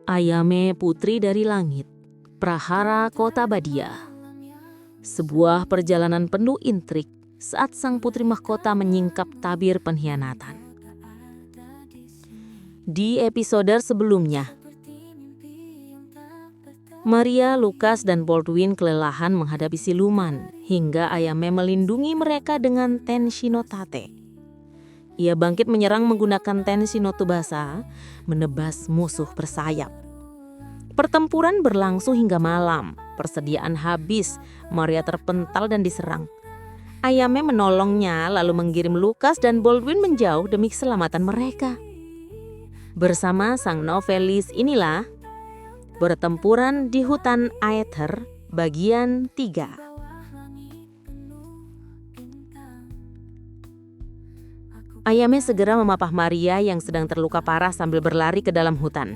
Ayame Putri dari Langit, Prahara Kota Badia. Sebuah perjalanan penuh intrik saat sang putri mahkota menyingkap tabir pengkhianatan. Di episode sebelumnya, Maria, Lucas, dan Baldwin kelelahan menghadapi siluman hingga Ayame melindungi mereka dengan Tenshi no Tate. Ia bangkit menyerang menggunakan Tenshi no Tsubasa, menebas musuh bersayap. Pertempuran berlangsung hingga malam. Persediaan habis, Maria terpental dan diserang. Ayame menolongnya lalu mengirim Lucas dan Baldwin menjauh demi keselamatan mereka. Bersama sang novelis inilah Pertempuran di Hutan Aether bagian 3. Ayame segera memapah Maria yang sedang terluka parah sambil berlari ke dalam hutan.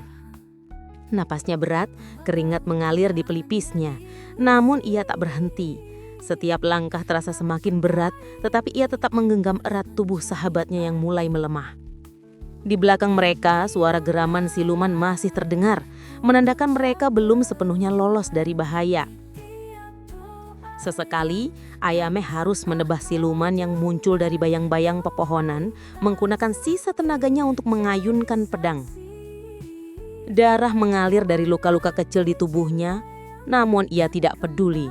Napasnya berat, keringat mengalir di pelipisnya. Namun ia tak berhenti. Setiap langkah terasa semakin berat, tetapi ia tetap menggenggam erat tubuh sahabatnya yang mulai melemah. Di belakang mereka, suara geraman siluman masih terdengar, menandakan mereka belum sepenuhnya lolos dari bahaya. Sesekali, Ayame harus menebas siluman yang muncul dari bayang-bayang pepohonan, menggunakan sisa tenaganya untuk mengayunkan pedang. Darah mengalir dari luka-luka kecil di tubuhnya, namun ia tidak peduli.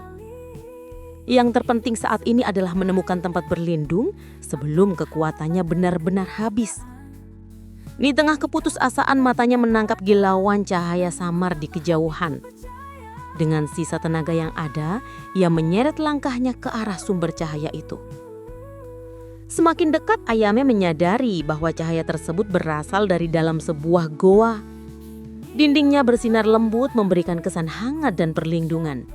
Yang terpenting saat ini adalah menemukan tempat berlindung sebelum kekuatannya benar-benar habis. Di tengah keputusasaan, matanya menangkap kilauan cahaya samar di kejauhan. Dengan sisa tenaga yang ada, ia menyeret langkahnya ke arah sumber cahaya itu. Semakin dekat, Ayame menyadari bahwa cahaya tersebut berasal dari dalam sebuah goa. Dindingnya bersinar lembut, memberikan kesan hangat dan perlindungan.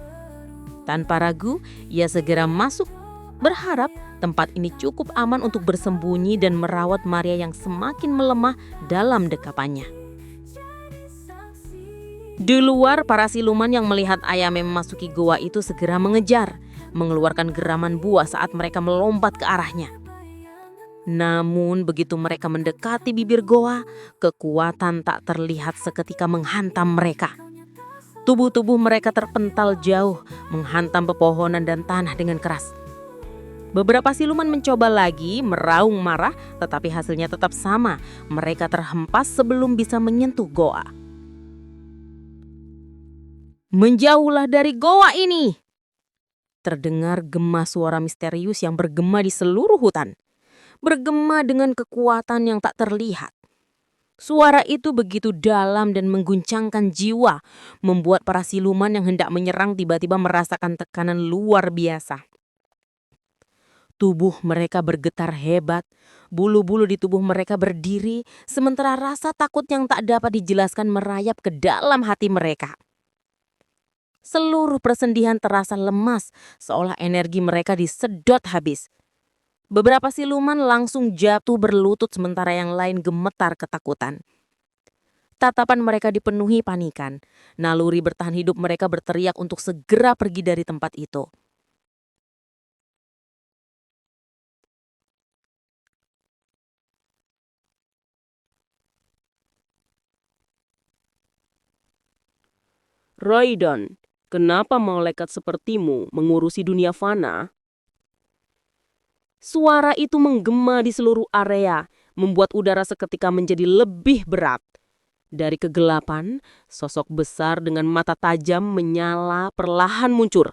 Tanpa ragu, ia segera masuk, berharap tempat ini cukup aman untuk bersembunyi dan merawat Maria yang semakin melemah dalam dekapannya. Di luar, para siluman yang melihat Ayame memasuki goa itu segera mengejar, mengeluarkan geraman buah saat mereka melompat ke arahnya. Namun begitu mereka mendekati bibir goa, kekuatan tak terlihat seketika menghantam mereka. Tubuh-tubuh mereka terpental jauh, menghantam pepohonan dan tanah dengan keras. Beberapa siluman mencoba lagi meraung marah, tetapi hasilnya tetap sama. Mereka terhempas sebelum bisa menyentuh goa. "Menjauhlah dari goa ini!" Terdengar gema suara misterius yang bergema di seluruh hutan. Bergema dengan kekuatan yang tak terlihat. Suara itu begitu dalam dan mengguncangkan jiwa, membuat para siluman yang hendak menyerang tiba-tiba merasakan tekanan luar biasa. Tubuh mereka bergetar hebat, bulu-bulu di tubuh mereka berdiri, sementara rasa takut yang tak dapat dijelaskan merayap ke dalam hati mereka. Seluruh persendian terasa lemas, seolah energi mereka disedot habis. Beberapa siluman langsung jatuh berlutut sementara yang lain gemetar ketakutan. Tatapan mereka dipenuhi panikan. Naluri bertahan hidup mereka berteriak untuk segera pergi dari tempat itu. "Raiden, kenapa malaikat sepertimu mengurusi dunia fana?" Suara itu menggema di seluruh area, membuat udara seketika menjadi lebih berat. Dari kegelapan, sosok besar dengan mata tajam menyala perlahan muncul,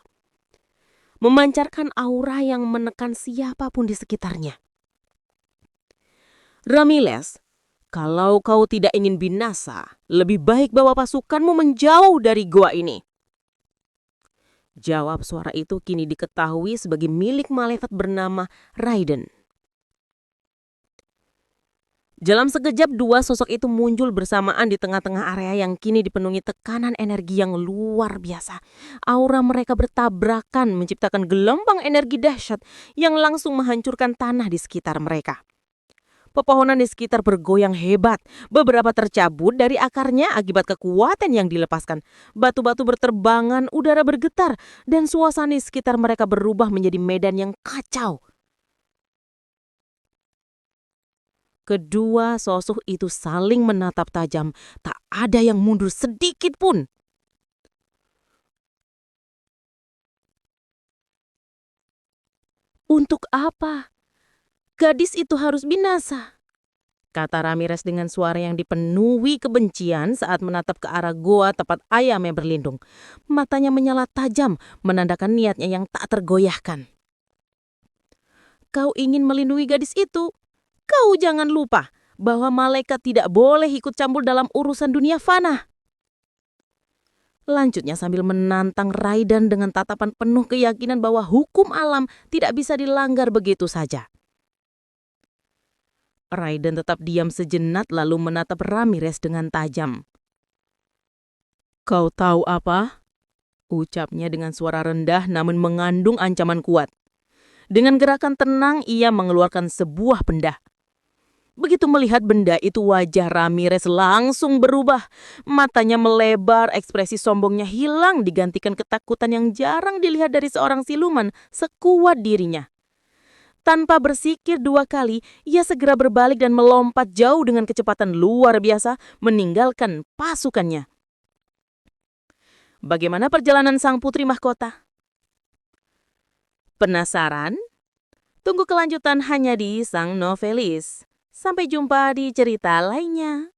memancarkan aura yang menekan siapapun di sekitarnya. "Ramilez, kalau kau tidak ingin binasa, lebih baik bawa pasukanmu menjauh dari goa ini." Jawab suara itu kini diketahui sebagai milik malaikat bernama Raiden. Dalam sekejap, dua sosok itu muncul bersamaan di tengah-tengah area yang kini dipenuhi tekanan energi yang luar biasa. Aura mereka bertabrakan menciptakan gelombang energi dahsyat yang langsung menghancurkan tanah di sekitar mereka. Pepohonan di sekitar bergoyang hebat, beberapa tercabut dari akarnya akibat kekuatan yang dilepaskan. Batu-batu berterbangan, udara bergetar, dan suasana di sekitar mereka berubah menjadi medan yang kacau. Kedua sosok itu saling menatap tajam, tak ada yang mundur sedikit pun. Untuk apa? Gadis itu harus binasa, kata Ramirez dengan suara yang dipenuhi kebencian saat menatap ke arah goa tempat ayamnya berlindung. Matanya menyala tajam, menandakan niatnya yang tak tergoyahkan. Kau ingin melindungi gadis itu? Kau jangan lupa bahwa malaikat tidak boleh ikut campur dalam urusan dunia fana. Lanjutnya sambil menantang Raiden dengan tatapan penuh keyakinan bahwa hukum alam tidak bisa dilanggar begitu saja. Raiden tetap diam sejenak lalu menatap Ramirez dengan tajam. Kau tahu apa? Ucapnya dengan suara rendah namun mengandung ancaman kuat. Dengan gerakan tenang ia mengeluarkan sebuah benda. Begitu melihat benda itu wajah Ramirez langsung berubah. Matanya melebar, ekspresi sombongnya hilang digantikan ketakutan yang jarang dilihat dari seorang siluman sekuat dirinya. Tanpa bersikir dua kali, ia segera berbalik dan melompat jauh dengan kecepatan luar biasa meninggalkan pasukannya. Bagaimana perjalanan sang putri mahkota? Penasaran? Tunggu kelanjutan hanya di Sang Novelis. Sampai jumpa di cerita lainnya.